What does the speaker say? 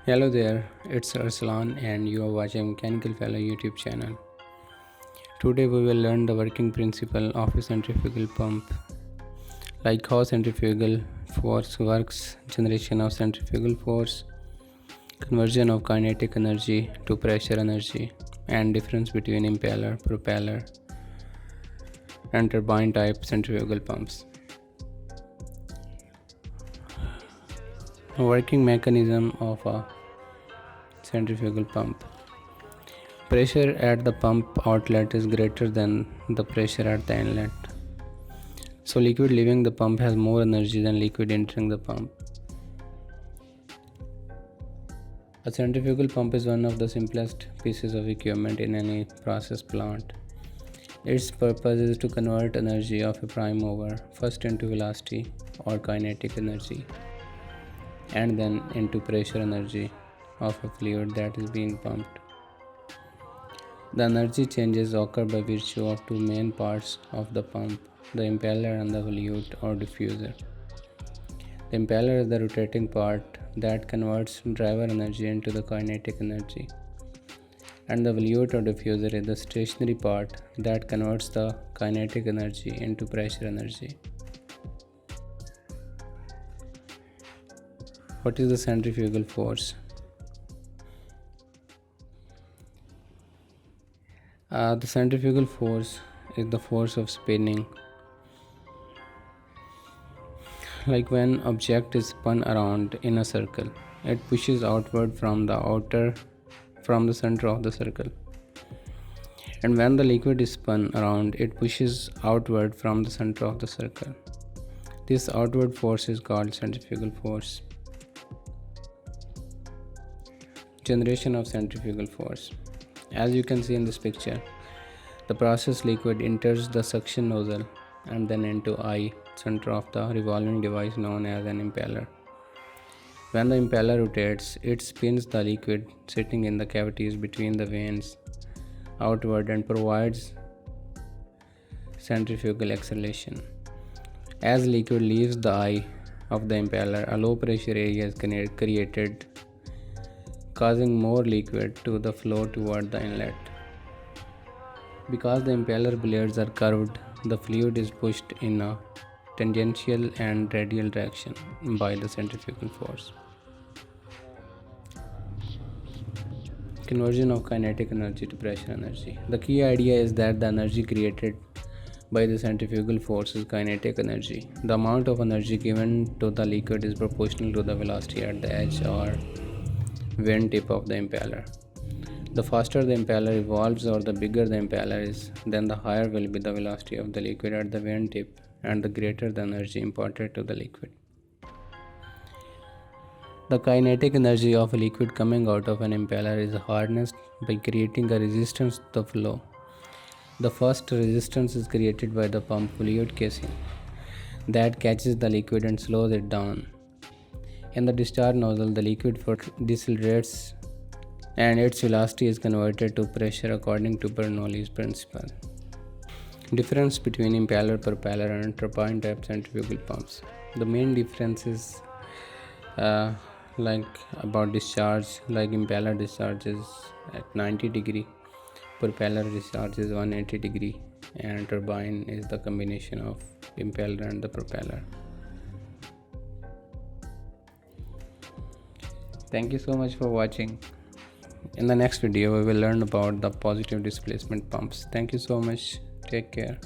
Hello there, it's Arslan and you are watching Mechanical Fellow YouTube channel. Today we will learn the working principle of a centrifugal pump, like how centrifugal force works, generation of centrifugal force, conversion of kinetic energy to pressure energy, and difference between impeller, propeller, and turbine type centrifugal pumps. Working mechanism of a centrifugal pump. Pressure at the pump outlet is greater than the pressure at the inlet. So liquid leaving the pump has more energy than liquid entering the pump. A centrifugal pump is one of the simplest pieces of equipment in any process plant. Its purpose is to convert energy of a prime mover first into velocity or kinetic energy and then into pressure energy of a fluid that is being pumped. The energy changes occur by virtue of two main parts of the pump, the impeller and the volute or diffuser. The impeller is the rotating part that converts driver energy into the kinetic energy, and the volute or diffuser is the stationary part that converts the kinetic energy into pressure energy. What is the centrifugal force? The centrifugal force is the force of spinning. Like when object is spun around in a circle, it pushes outward from the center of the circle. And when the liquid is spun around, it pushes outward from the center of the circle. This outward force is called centrifugal force. Generation of centrifugal force. As you can see in this picture, the processed liquid enters the suction nozzle and then into eye, center of the revolving device known as an impeller. When the impeller rotates, it spins the liquid sitting in the cavities between the vanes outward and provides centrifugal acceleration. As liquid leaves the eye of the impeller, a low pressure area is created, causing more liquid to flow toward the inlet. Because the impeller blades are curved, the fluid is pushed in a tangential and radial direction by the centrifugal force. Conversion of kinetic energy to pressure energy. The key idea is that the energy created by the centrifugal force is kinetic energy. The amount of energy given to the liquid is proportional to the velocity at the edge or vane tip of the impeller. The faster the impeller evolves or the bigger the impeller is, then the higher will be the velocity of the liquid at the vane tip and the greater the energy imparted to the liquid. The kinetic energy of a liquid coming out of an impeller is harnessed by creating a resistance to the flow. The first resistance is created by the pump fluid casing that catches the liquid and slows it down. In the discharge nozzle, the liquid decelerates and its velocity is converted to pressure according to Bernoulli's principle. Difference between impeller, propeller, and turbine type centrifugal pumps. The main difference is like about discharge, like impeller discharges at 90 degree, propeller discharges 180 degree, and turbine is the combination of impeller and the propeller. Thank you so much for watching. In the next video, we will learn about the positive displacement pumps. Thank you so much. Take care.